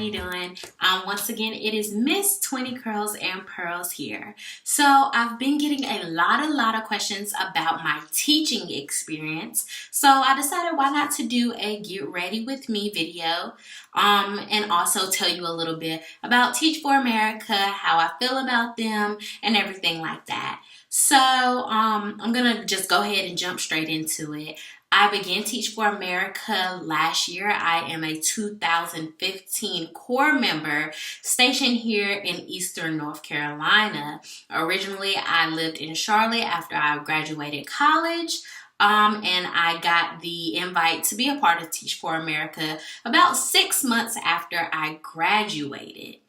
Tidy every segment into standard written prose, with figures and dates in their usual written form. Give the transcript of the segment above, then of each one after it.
you doing? Once again, it is Miss 20 Curls and Pearls here. So I've been getting a lot of questions about my teaching experience. So I decided why not to do a get ready with me video and also tell you a little bit about Teach for America, how I feel about them, and everything like that. So I'm gonna just go ahead and jump straight into it. I began Teach for America last year. I am a 2015 Corp Member stationed here in Eastern North Carolina. Originally, I lived in Charlotte after I graduated college. And I got the invite to be a part of Teach for America about 6 months after I graduated.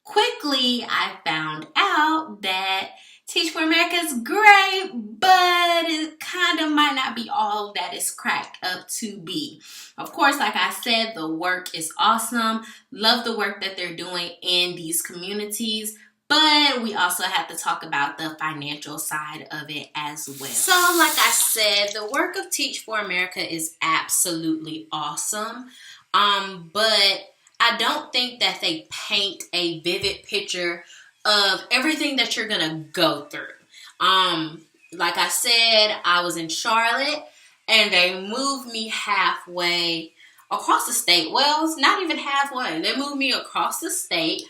Quickly, I found out that Teach for America is great, but it kind of might not be all that it's cracked up to be. Of course, like I said, the work is awesome. Love the work that they're doing in these communities. But we also have to talk about the financial side of it as well. So like I said, the work of Teach for America is absolutely awesome. But I don't think that they paint a vivid picture of everything that you're gonna go through. Like I said, I was in Charlotte and they moved me halfway across the state. Well, it's not even halfway. They moved me across the state.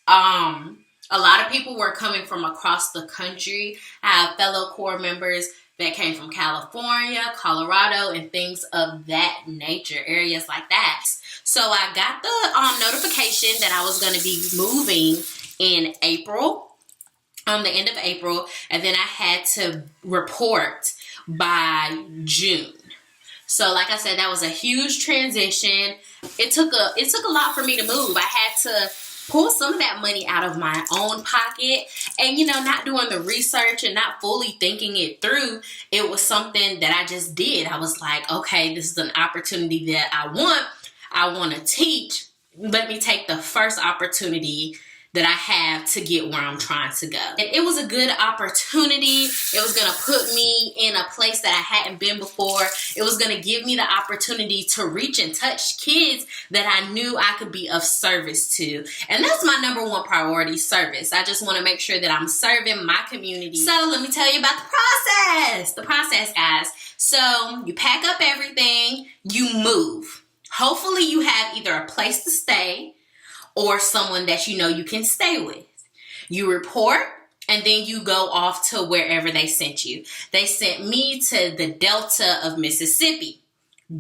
A lot of people were coming from across the country. I have fellow Corp members that came from California, Colorado, and things of that nature, areas like that. So I got the notification that I was going to be moving in April, the end of April, and then I had to report by June. So like I said, that was a huge transition. It took a lot for me to move. I had to pull some of that money out of my own pocket and, not doing the research and not fully thinking it through. It was something that I just did. I was like, okay, this is an opportunity that I want to teach. Let me take the first opportunity that I have to get where I'm trying to go. And it was a good opportunity. It was gonna put me in a place that I hadn't been before. It was gonna give me the opportunity to reach and touch kids that I knew I could be of service to. And that's my number one priority, service. I just wanna make sure that I'm serving my community. So let me tell you about the process, guys. So you pack up everything, you move. Hopefully you have either a place to stay or someone that you can stay with. You report, and then you go off to wherever they sent you. They sent me to the Delta of Mississippi.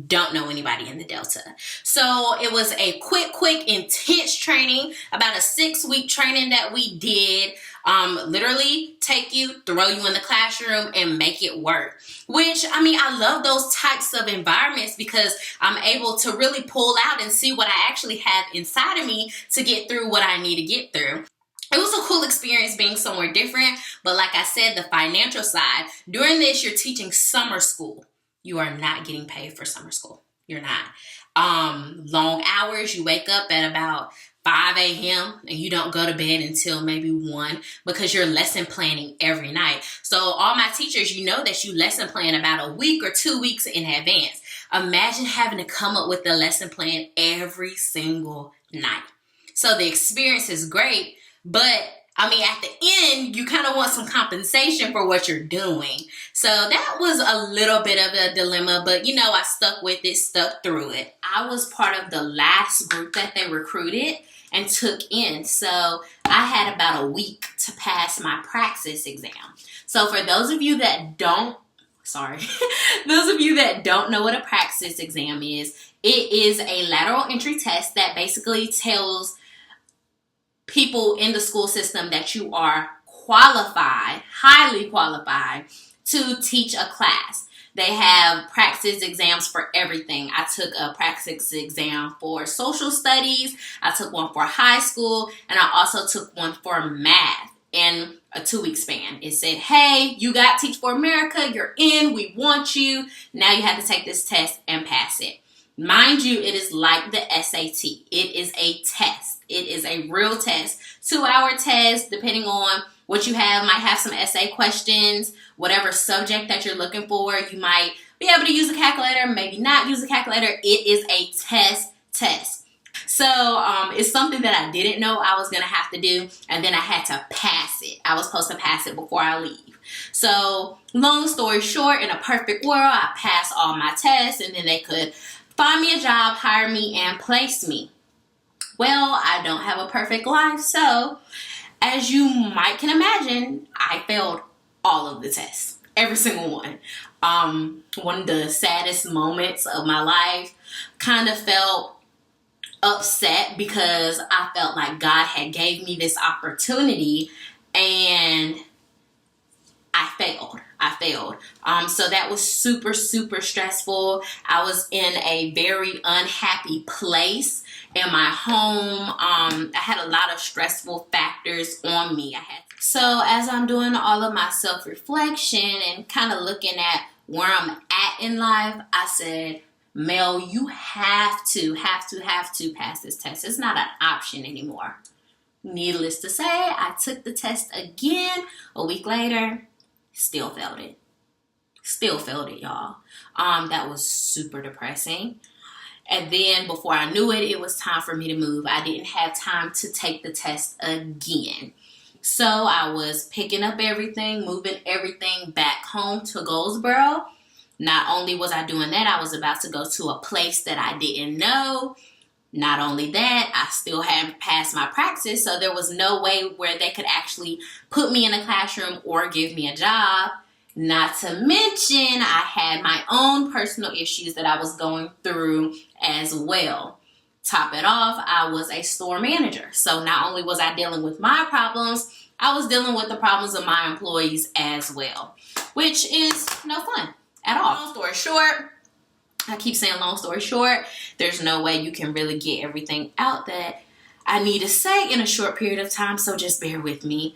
Don't know anybody in the Delta. So it was a quick, intense training, about a 6-week training that we did. Literally take you, throw you in the classroom and make it work. Which, I love those types of environments because I'm able to really pull out and see what I actually have inside of me to get through what I need to get through. It was a cool experience being somewhere different, but like I said, the financial side, during this, you're teaching summer school. You are not getting paid for summer school. You're not. Long hours, you wake up at about 5 a.m. and you don't go to bed until maybe 1 because you're lesson planning every night. So all my teachers, that you lesson plan about a week or 2 weeks in advance. Imagine having to come up with the lesson plan every single night. So the experience is great, but at the end, you kind of want some compensation for what you're doing. So that was a little bit of a dilemma, but I stuck with it, stuck through it. I was part of the last group that they recruited and took in. So I had about a week to pass my praxis exam. So for those of you that don't know what a praxis exam is, it is a lateral entry test that basically tells people in the school system that you are qualified, highly qualified to teach a class. They have praxis exams for everything. I took a praxis exam for social studies. I took one for high school, and I also took one for math in a 2-week span. It said, hey, you got Teach for America. You're in. We want you. Now you have to take this test and pass it. Mind you, it is like the SAT. It is a test. It is a real test. 2-hour test, depending on what you have. Might have some essay questions, whatever subject that you're looking for. You might be able to use a calculator, maybe not use a calculator. It is a test. So it's something that I didn't know I was gonna have to do, and then I had to pass it. I was supposed to pass it before I leave. So long story short, in a perfect world, I passed all my tests, and then they could find me a job, hire me, and place me. Well, I don't have a perfect life, so as you might can imagine, I failed all of the tests, every single one. One of the saddest moments of my life, kind of felt upset because I felt like God had gave me this opportunity and I failed. So that was super, super stressful. I was in a very unhappy place in my home. I had a lot of stressful factors on me. So as I'm doing all of my self-reflection and kind of looking at where I'm at in life, I said, Mel, you have to pass this test. It's not an option anymore. Needless to say, I took the test again a week later. Still failed it. Y'all. That was super depressing. And then before I knew it, it was time for me to move. I didn't have time to take the test again. So I was picking up everything, moving everything back home to Goldsboro. Not only was I doing that, I was about to go to a place that I didn't know. Not only that, I still hadn't passed my praxis, so there was no way where they could actually put me in a classroom or give me a job. Not to mention, I had my own personal issues that I was going through as well. Top it off, I was a store manager. So not only was I dealing with my problems, I was dealing with the problems of my employees as well, which is no fun at all. Long story short, I keep saying long story short, there's no way you can really get everything out that I need to say in a short period of time, so just bear with me.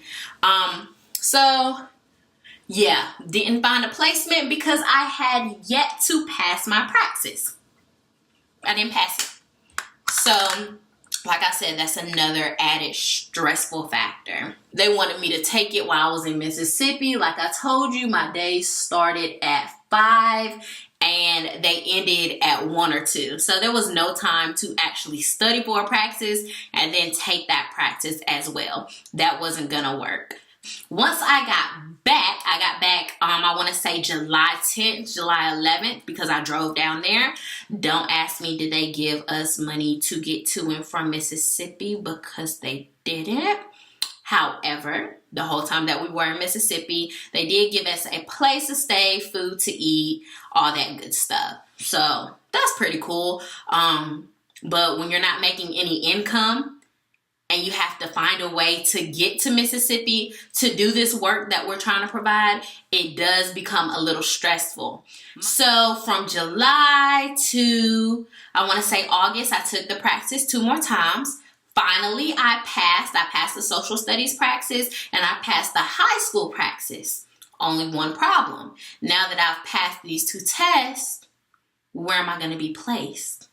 Yeah, didn't find a placement because I had yet to pass my praxis. I didn't pass it. So, like I said, that's another added stressful factor. They wanted me to take it while I was in Mississippi. Like I told you, my days started at 5 and they ended at 1 or 2. So there was no time to actually study for a praxis and then take that practice as well. That wasn't gonna work. Once I got back, I want to say July 10th, July 11th, because I drove down there. Don't ask me, did they give us money to get to and from Mississippi? Because they didn't. However, the whole time that we were in Mississippi, they did give us a place to stay, food to eat, all that good stuff. So that's pretty cool. But when you're not making any income, and you have to find a way to get to Mississippi to do this work that we're trying to provide, it does become a little stressful. So from July to, I want to say August, I took the praxis 2 more times. Finally, I passed the social studies praxis and I passed the high school praxis. Only one problem. Now that I've passed these 2 tests, where am I going to be placed?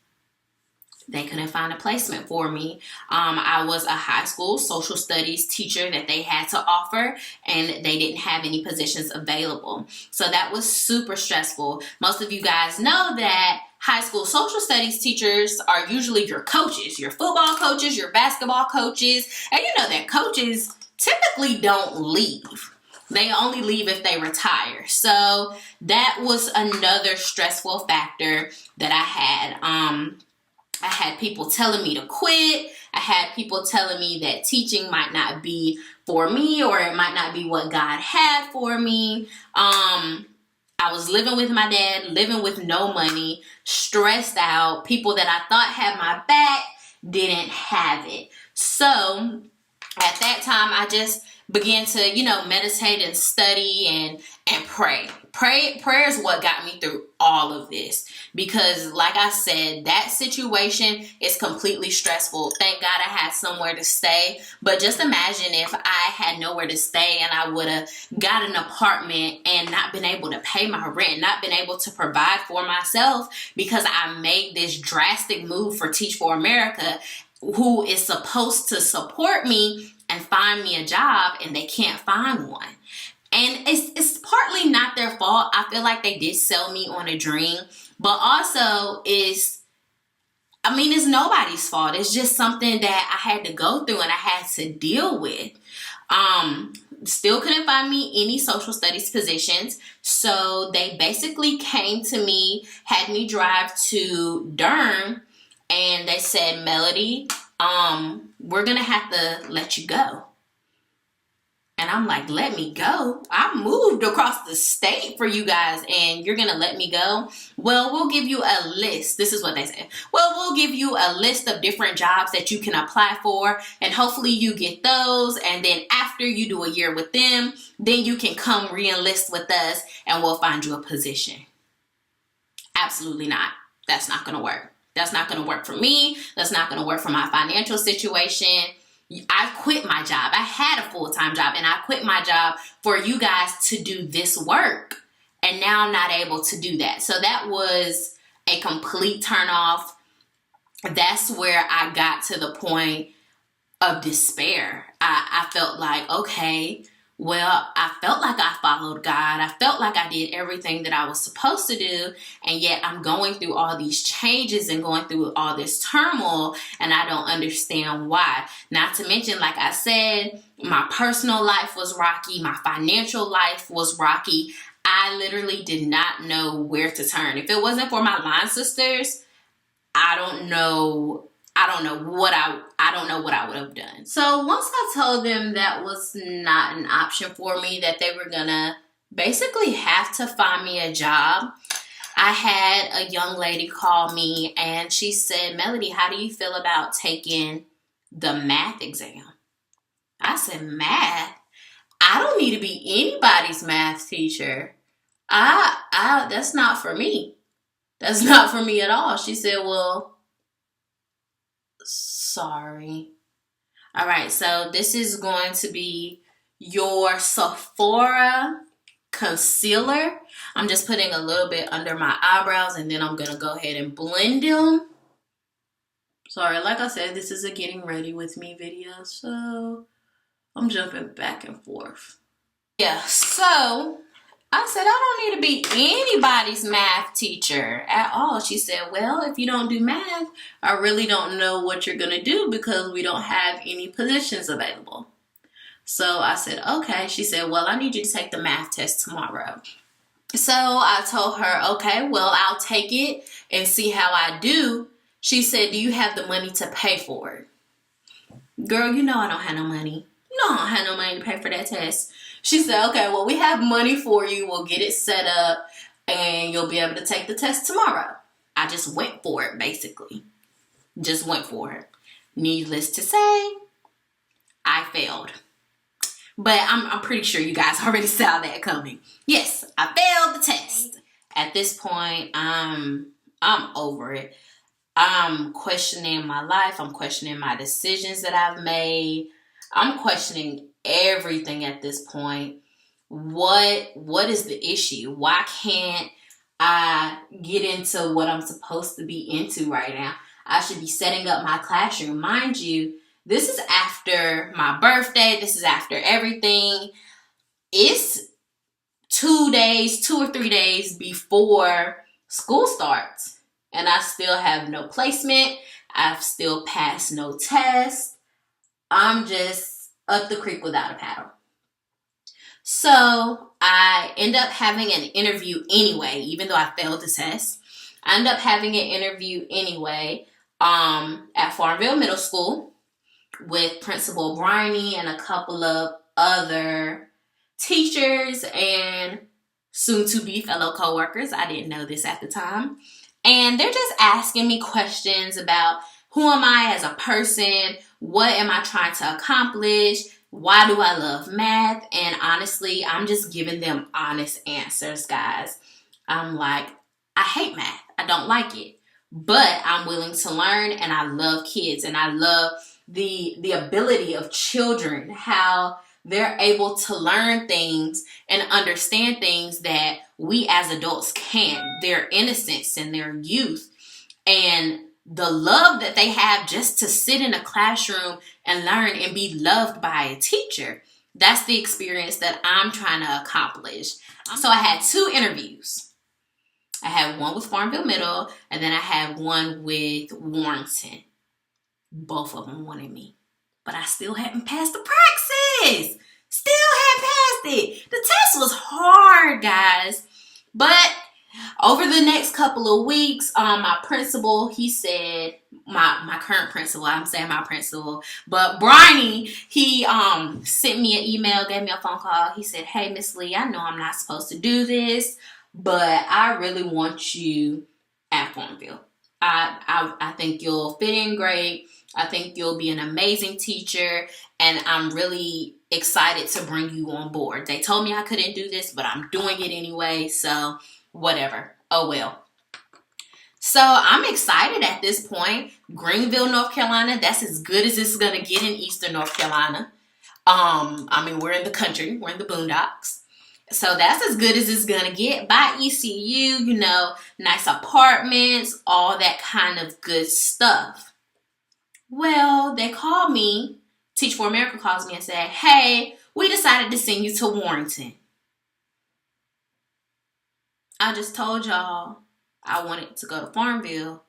They couldn't find a placement for me. I was a high school social studies teacher that they had to offer, and they didn't have any positions available. So that was super stressful. Most of you guys know that high school social studies teachers are usually your coaches, your football coaches, your basketball coaches, and you know that coaches typically don't leave. They only leave if they retire. So that was another stressful factor that I had. I had people telling me to quit. I had people telling me that teaching might not be for me, or it might not be what God had for me. I was living with my dad, living with no money, stressed out. People that I thought had my back didn't have it. So at that time, I just began to, meditate and study and pray. Prayer is what got me through all of this, because like I said, that situation is completely stressful. Thank God I had somewhere to stay, but just imagine if I had nowhere to stay and I would have got an apartment and not been able to pay my rent, not been able to provide for myself because I made this drastic move for Teach for America, who is supposed to support me and find me a job, and they can't find one. And it's partly not their fault. I feel like they did sell me on a dream, but also I mean, it's nobody's fault. It's just something that I had to go through and I had to deal with. Still couldn't find me any social studies positions. So they basically came to me, had me drive to Durham, and they said, Melody, we're going to have to let you go. And I'm like, let me go? I moved across the state for you guys and you're going to let me go? Well, we'll give you a list. This is what they said. Well, we'll give you a list of different jobs that you can apply for, and hopefully you get those. And then after you do a year with them, then you can come re-enlist with us and we'll find you a position. Absolutely not. That's not going to work. That's not going to work for me. That's not going to work for my financial situation. I quit my job. I had a full-time job and I quit my job for you guys to do this work. And now I'm not able to do that. So that was a complete turnoff. That's where I got to the point of despair. I felt like, okay, well, I felt like I followed God. I felt like I did everything that I was supposed to do. And yet I'm going through all these changes and going through all this turmoil, and I don't understand why. Not to mention, like I said, my personal life was rocky. My financial life was rocky. I literally did not know where to turn. If it wasn't for my line sisters, I don't know what I would have done. So once I told them that was not an option for me, that they were gonna basically have to find me a job, I had a young lady call me and she said, Melody, how do you feel about taking the math exam? I said, math? I don't need to be anybody's math teacher. That's not for me. That's not for me at all. She said, well, sorry. All right, so this is going to be your Sephora concealer. I'm just putting a little bit under my eyebrows and then I'm going to go ahead and blend them. Sorry, like I said, this is a getting ready with me video, so I'm jumping back and forth. Yeah, so I said, I don't need to be anybody's math teacher at all. She said, well, if you don't do math, I really don't know what you're going to do because we don't have any positions available. So I said, okay. She said, well, I need you to take the math test tomorrow. So I told her, okay, well, I'll take it and see how I do. She said, do you have the money to pay for it? Girl, you know I don't have no money. You know I don't have no money to pay for that test. She said, okay, well, we have money for you. We'll get it set up and you'll be able to take the test tomorrow. I just went for it, basically. Just went for it. Needless to say, I failed. But I'm pretty sure you guys already saw that coming. Yes, I failed the test. At this point, I'm over it. I'm questioning my life. I'm questioning my decisions that I've made. I'm questioning everything at this point. What is the issue? Why can't I get into what I'm supposed to be into right now? I should be setting up my classroom. Mind you, this is after my birthday. This is after everything. It's 2 or 3 days before school starts. And I still have no placement. I've still passed no test. I'm just up the creek without a paddle. So I end up having an interview anyway, even though I failed the test. I end up having an interview anyway at Farmville Middle School with Principal Briney and a couple of other teachers and soon-to-be fellow co-workers. I didn't know this at the time. And they're just asking me questions about who am I as a person? What am I trying to accomplish? Why do I love math? And honestly, I'm just giving them honest answers, guys. I'm like, I hate math. I don't like it. But I'm willing to learn and I love kids and I love the ability of children, how they're able to learn things and understand things that we as adults can't. Their innocence and their youth and the love that they have just to sit in a classroom and learn and be loved by a teacher. That's the experience that I'm trying to accomplish. So I had 2 interviews. I had one with Farmville Middle, and then I had one with Warrenton. Both of them wanted me, but I still hadn't passed the praxis. Still hadn't passed it. The test was hard, guys. But over the next couple of weeks, my principal, he said, my current principal, I'm saying my principal, but Bryony, he sent me an email, gave me a phone call. He said, hey, Miss Lee, I know I'm not supposed to do this, but I really want you at Farmville. I think you'll fit in great. I think you'll be an amazing teacher, and I'm really excited to bring you on board. They told me I couldn't do this, but I'm doing it anyway, so whatever. Oh well. So I'm excited at this point. Greenville, North Carolina, that's as good as it's gonna get in Eastern North Carolina. I mean, we're in the country, we're in the boondocks. So that's as good as it's gonna get. By ECU, you know, nice apartments, all that kind of good stuff. Well, they called me, Teach for America calls me and said, hey, we decided to send you to Warrenton. I just told y'all I wanted to go to Farmville,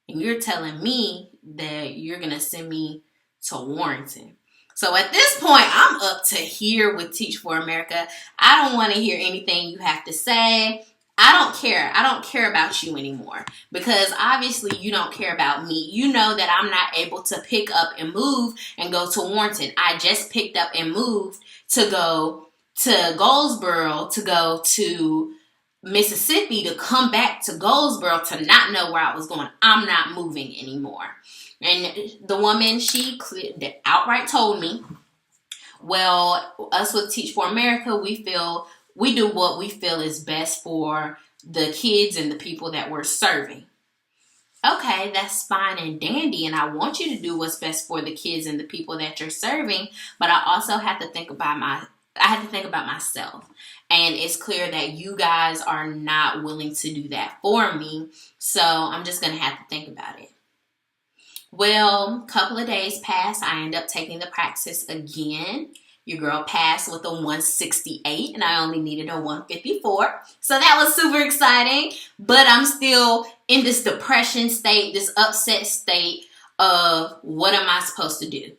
and you're telling me that you're going to send me to Warrenton. So at this point, I'm up to here with Teach for America. I don't want to hear anything you have to say. I don't care. I don't care about you anymore, because obviously you don't care about me. You know that I'm not able to pick up and move and go to Warrenton. I just picked up and moved to go to Goldsboro, to go to Mississippi, to come back to Goldsboro, to not know where I was going. I'm not moving anymore. And the woman, she outright told me, well, us with Teach for America, we do what we feel is best for the kids and the people that we're serving. Okay, that's fine and dandy, and I want you to do what's best for the kids and the people that you're serving, but I also have to think about myself. And it's clear that you guys are not willing to do that for me, so I'm just going to have to think about it. Well, a couple of days passed. I ended up taking the praxis again. Your girl passed with a 168, and I only needed a 154. So that was super exciting. But I'm still in this depression state, this upset state of what am I supposed to do?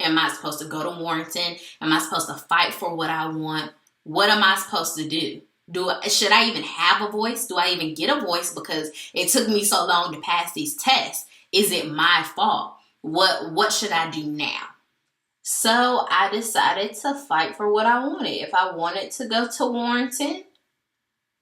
Am I supposed to go to Warrenton? Am I supposed to fight for what I want? What am I supposed to do? Should I even have a voice? Do I even get a voice because it took me so long to pass these tests? Is it my fault? What should I do now? So I decided to fight for what I wanted. If I wanted to go to Warrenton,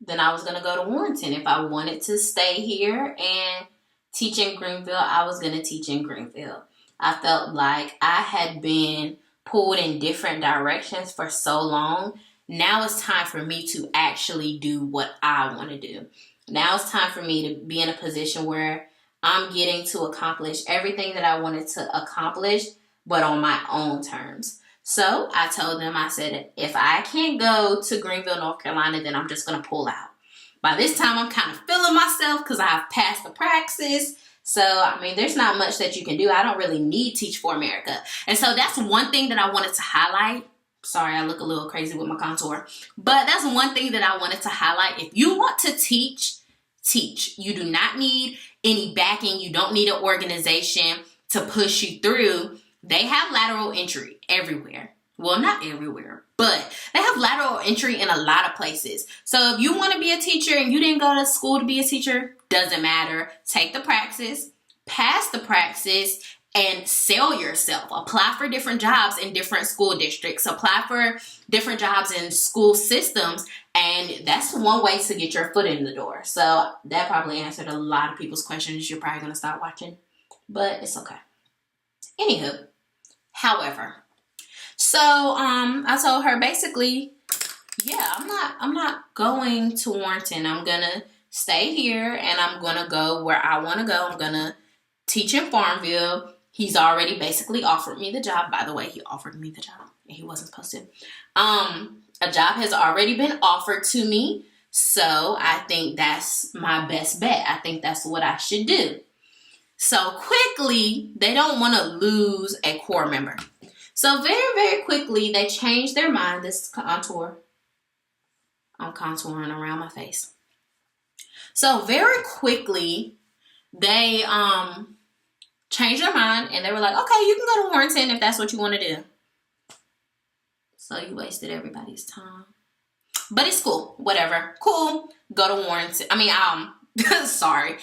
then I was going to go to Warrenton. If I wanted to stay here and teach in Greenville, I was going to teach in Greenville. I felt like I had been pulled in different directions for so long. Now it's time for me to actually do what I want to do. Now it's time for me to be in a position where I'm getting to accomplish everything that I wanted to accomplish, but on my own terms. So I told them, I said, if I can't go to Greenville, North Carolina, then I'm just going to pull out. By this time, I'm kind of feeling myself because I've passed the praxis. So, I mean, there's not much that you can do. I don't really need Teach for America. And so that's one thing that I wanted to highlight. Sorry, I look a little crazy with my contour. But that's one thing that I wanted to highlight. If you want to teach, teach. You do not need any backing. You don't need an organization to push you through. They have lateral entry everywhere. Well, not everywhere, but they have lateral entry in a lot of places. So if you want to be a teacher and you didn't go to school to be a teacher, doesn't matter. Take the praxis, pass the praxis, and sell yourself. Apply for different jobs in different school districts. Apply for different jobs in school systems. And that's one way to get your foot in the door. So that probably answered a lot of people's questions. You're probably going to stop watching, but it's okay. Anywho, however, so I told her basically, yeah, I'm not going to Warrenton. I'm gonna stay here and I'm gonna go where I want to go. I'm gonna teach in Farmville. He's already basically offered me the job. By the way, he offered me the job and he wasn't supposed to. A job has already been offered to me, so I think that's my best bet. I think that's what I should do. So quickly, they don't want to lose a Corp member. So very, very quickly, they changed their mind. This contour, I'm contouring around my face. So very quickly, they changed their mind and they were like, okay, you can go to Warrington if that's what you want to do. So you wasted everybody's time. But it's cool. Whatever. Cool. Go to Warrington. I mean, sorry.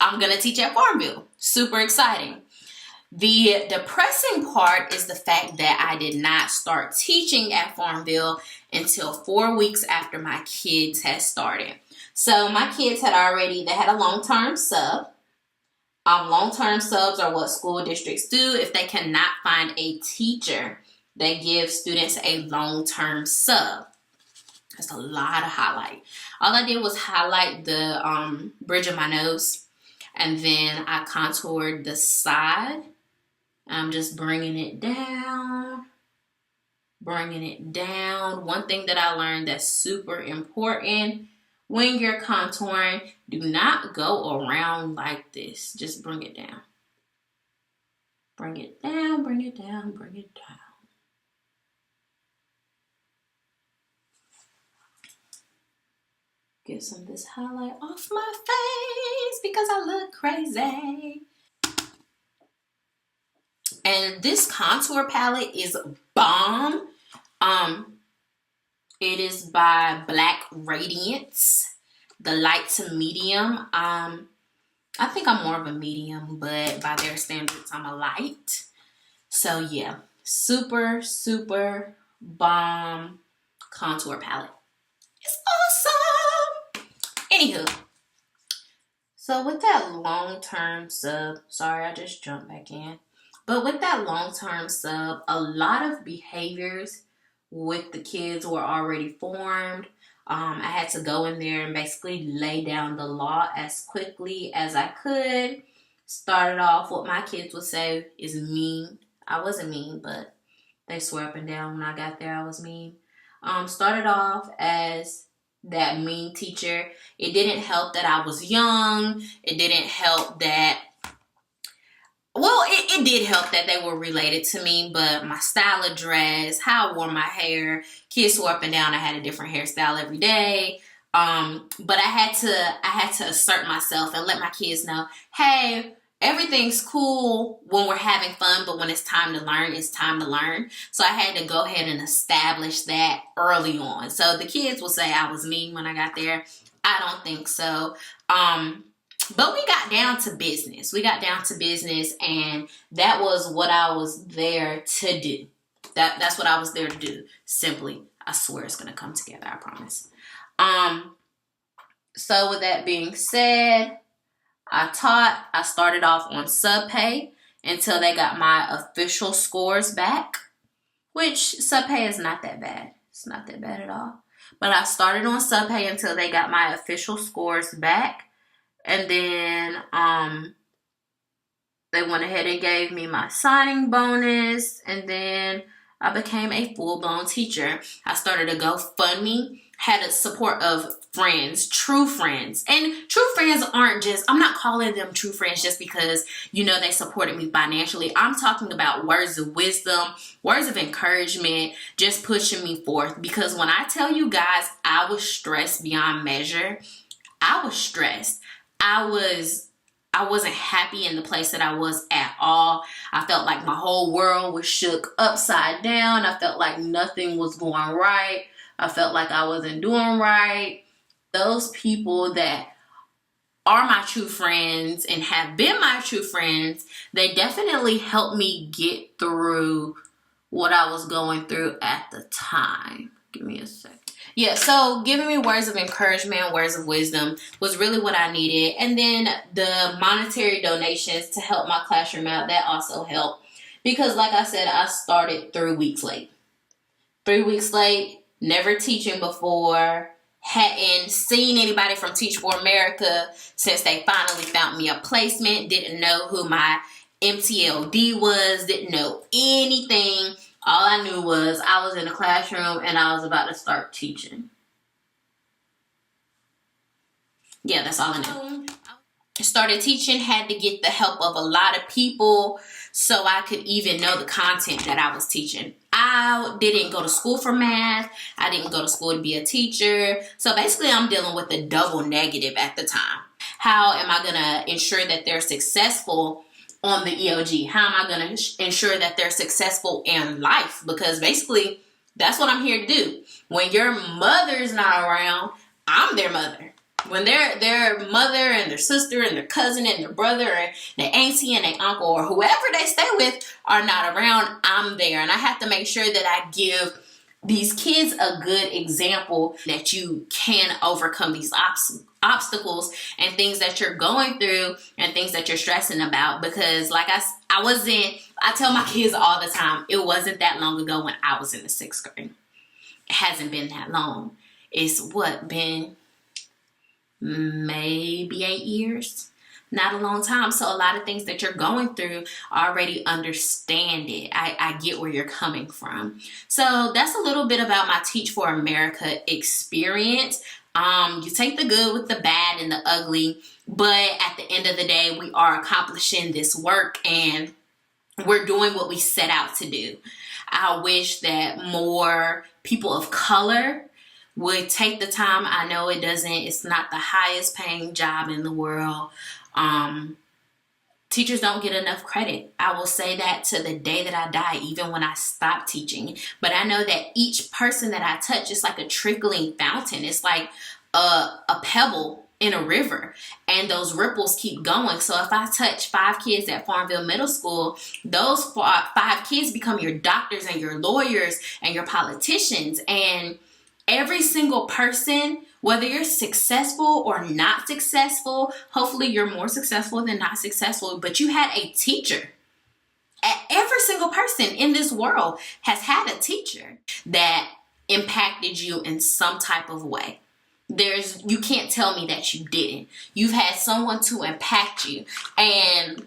I'm going to teach at Farmville. Super exciting. The depressing part is the fact that I did not start teaching at Farmville until 4 weeks after my kids had started. So my kids had they had a long-term sub. Long-term subs are what school districts do. If they cannot find a teacher, they give students a long-term sub. That's a lot of highlight. All I did was highlight the bridge of my nose, and then I contoured the side. I'm just bringing it down. One thing that I learned that's super important: when you're contouring, do not go around like this. Just bring it down. Bring it down, bring it down, bring it down. Get some of this highlight off my face because I look crazy. And this contour palette is bomb. It is by Black Radiance, the light to medium. I think I'm more of a medium, but by their standards, I'm a light. So yeah, super, super bomb contour palette. It's awesome. Anywho, so with that long-term sub, sorry, I just jumped back in. But with that long-term sub, a lot of behaviors with the kids were already formed. I had to go in there and basically lay down the law as quickly as I could. Started off, what my kids would say is mean. I wasn't mean, but they swear up and down when I got there I was mean. Started off as that mean teacher. It didn't help that I was young. It didn't help that, well, it did help that they were related to me, but my style of dress, how I wore my hair, kids swore up and down I had a different hairstyle every day. But I had to assert myself and let my kids know, hey, everything's cool when we're having fun, but when it's time to learn, it's time to learn. So I had to go ahead and establish that early on. So the kids will say I was mean when I got there. I don't think so. But we got down to business. And that was what I was there to do. That's what I was there to do. Simply, I swear it's going to come together. I promise. So with that being said, I started off on subpay until they got my official scores back, which subpay is not that bad. It's not that bad at all. But I started on subpay until they got my official scores back. And then they went ahead and gave me my signing bonus. And then I became a full-blown teacher. I started a GoFundMe, had a support of friends, true friends. And true friends aren't just, I'm not calling them true friends just because, you know, they supported me financially. I'm talking about words of wisdom, words of encouragement, just pushing me forth. Because when I tell you guys, I was stressed beyond measure. I was stressed. I wasn't happy in the place that I was at all. I felt like my whole world was shook upside down. I felt like nothing was going right. I felt like I wasn't doing right. Those people that are my true friends and have been my true friends, they definitely helped me get through what I was going through at the time. Give me a second. Yeah, so giving me words of encouragement, words of wisdom was really what I needed. And then the monetary donations to help my classroom out, that also helped. Because like I said, I started 3 weeks late. 3 weeks late, never teaching before, hadn't seen anybody from Teach for America since they finally found me a placement, didn't know who my MTLD was, didn't know anything. All I knew was I was in the classroom and I was about to start teaching. Yeah, that's all I knew. I started teaching, had to get the help of a lot of people so I could even know the content that I was teaching. I didn't go to school for math. I didn't go to school to be a teacher. So basically, I'm dealing with a double negative at the time. How am I going to ensure that they're successful on the EOG? How am I going to ensure that they're successful in life? Because basically, that's what I'm here to do. When your mother's not around, I'm their mother. When their mother and their sister and their cousin and their brother and their auntie and their uncle or whoever they stay with are not around, I'm there. And I have to make sure that I give these kids a good example that you can overcome these obstacles and things that you're going through and things that you're stressing about. Because like I tell my kids all the time, it wasn't that long ago when I was in the 6th grade. It hasn't been that long. It's been maybe 8 years, not a long time. So a lot of things that you're going through, I already understand it. I get where you're coming from. So that's a little bit about my Teach for America experience. You take the good with the bad and the ugly, but at the end of the day, we are accomplishing this work and we're doing what we set out to do. I wish that more people of color would take the time. I know it's not the highest paying job in the world. Teachers don't get enough credit. I will say that to the day that I die, even when I stop teaching. But I know that each person that I touch is like a trickling fountain. It's like a pebble in a river, and those ripples keep going. So if I touch 5 kids at Farmville Middle School, those 5 kids become your doctors and your lawyers and your politicians. And every single person, whether you're successful or not successful, hopefully you're more successful than not successful, but you had a teacher. Every single person in this world has had a teacher that impacted you in some type of way. You can't tell me that you didn't. You've had someone to impact you, and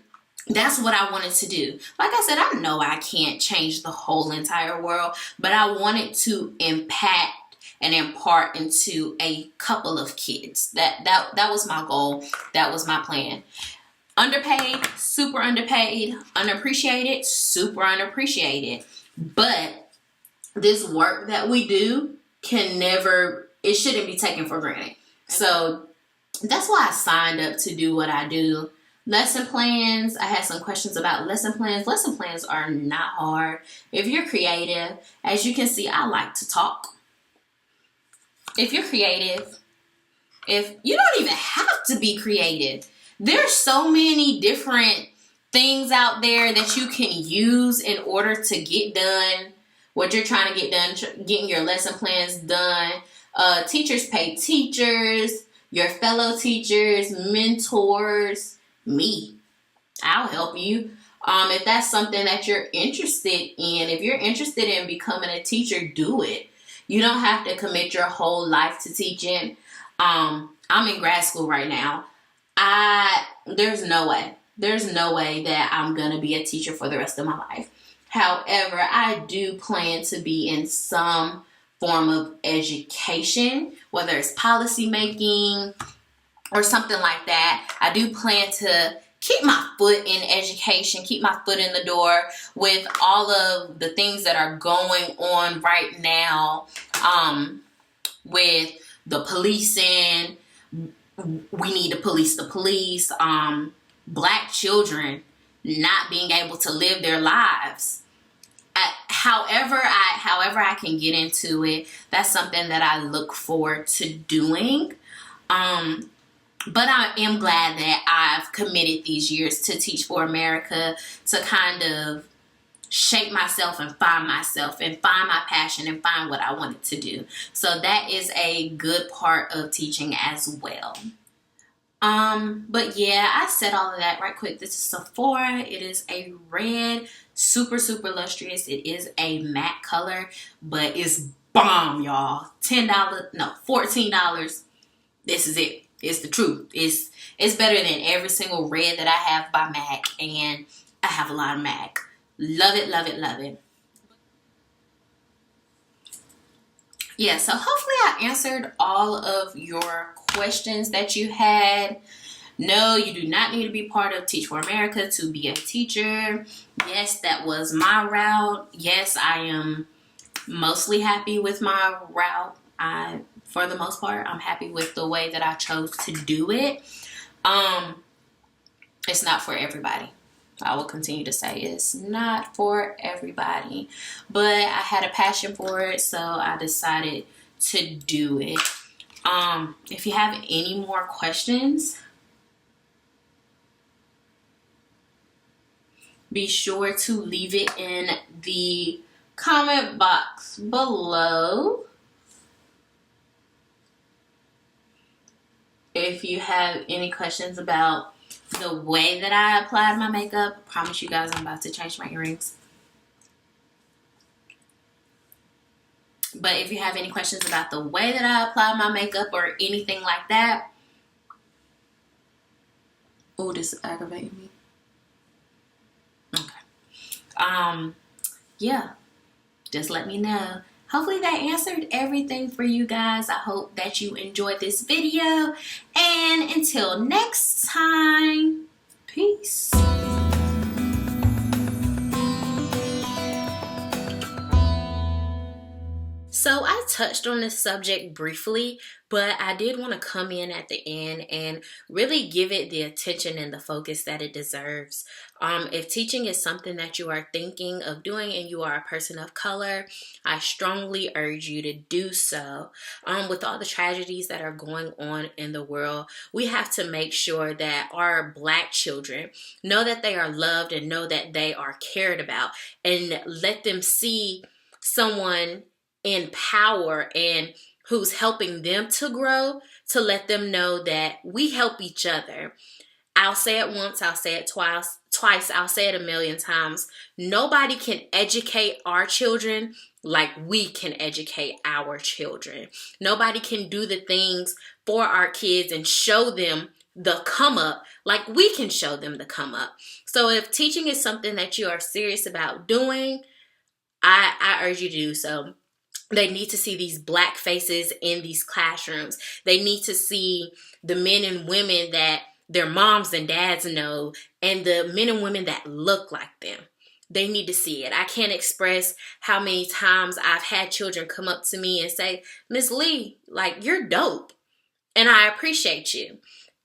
that's what I wanted to do. Like I said, I know I can't change the whole entire world, but I wanted to impact and impart into a couple of kids. That was my goal. That was my plan. Underpaid, super underpaid. Unappreciated, super unappreciated. But this work that we do it shouldn't be taken for granted. So that's why I signed up to do what I do. Lesson plans. I had some questions about lesson plans. Lesson plans are not hard. If you're creative, as you can see, I like to talk. If you're creative, if you don't even have to be creative, there's so many different things out there that you can use in order to get done what you're trying to get done, getting your lesson plans done. Teachers pay teachers, your fellow teachers, mentors, me. I'll help you. If that's something that you're interested in, if you're interested in becoming a teacher, do it. You don't have to commit your whole life to teaching. I'm in grad school right now. There's no way that I'm going to be a teacher for the rest of my life. However, I do plan to be in some form of education, whether it's policy making or something like that. I do plan to keep my foot in education, keep my foot in the door with all of the things that are going on right now, with the policing. We need to police the police. Black children not being able to live their lives. However I can get into it, that's something that I look forward to doing. But I am glad that I've committed these years to Teach for America, to kind of shape myself and find my passion and find what I wanted to do. So that is a good part of teaching as well. But yeah, I said all of that right quick. This is Sephora. It is a red, super lustrous. It is a matte color, but it's bomb, y'all. $14. This is it. It's the truth. It's better than every single red that I have by MAC, and I have a lot of MAC. Love it, love it, love it. Yeah, so hopefully I answered all of your questions that you had. No, you do not need to be part of Teach for America to be a teacher. Yes, that was my route. Yes, I am mostly happy with my route. For the most part, I'm happy with the way that I chose to do it. It's not for everybody. I will continue to say it's not for everybody, but I had a passion for it, so I decided to do it. If you have any more questions, be sure to leave it in the comment box below. If you have any questions about the way that I applied my makeup, I promise you guys I'm about to change my earrings. But if you have any questions about the way that I applied my makeup or anything like that, oh, this is aggravating me. Okay. Yeah, just let me know. Hopefully that answered everything for you guys. I hope that you enjoyed this video. And until next time, peace. So I touched on this subject briefly, but I did want to come in at the end and really give it the attention and the focus that it deserves. If teaching is something that you are thinking of doing and you are a person of color, I strongly urge you to do so. With all the tragedies that are going on in the world, we have to make sure that our Black children know that they are loved and know that they are cared about, and let them see someone in power and who's helping them to grow, to let them know that we help each other. I'll say it once, I'll say it twice, I'll say it a million times. Nobody can educate our children like we can educate our children. Nobody can do the things for our kids and show them the come up like we can show them the come up. So if teaching is something that you are serious about doing, I urge you to do so. They need to see these Black faces in these classrooms. They need to see the men and women that their moms and dads know, and the men and women that look like them. They need to see it. I can't express how many times I've had children come up to me and say, "Miss Lee, like, you're dope, and I appreciate you."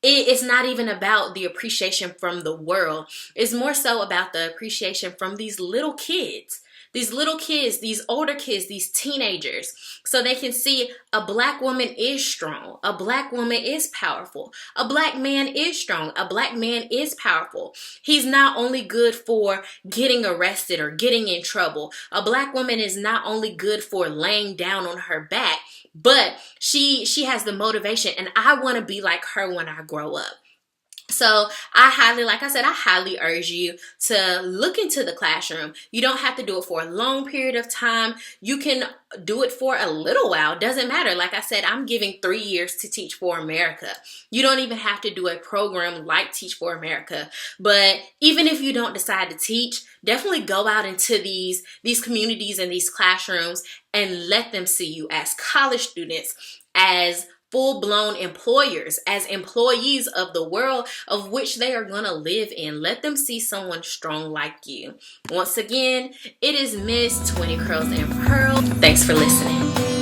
It's not even about the appreciation from the world. It's more so about the appreciation from these little kids. These little kids, these older kids, these teenagers, so they can see a Black woman is strong. A Black woman is powerful. A Black man is strong. A Black man is powerful. He's not only good for getting arrested or getting in trouble. A Black woman is not only good for laying down on her back, but she has the motivation, and I want to be like her when I grow up. So I highly urge you to look into the classroom. You don't have to do it for a long period of time. You can do it for a little while. Doesn't matter. Like I said, I'm giving 3 years to Teach for America. You don't even have to do a program like Teach for America. But even if you don't decide to teach, definitely go out into these communities and these classrooms and let them see you as college students, as full-blown employers, as employees of the world of which they are going to live in. Let them see someone strong like you. Once again, it is Miss 20 Curls and Pearls. Thanks for listening.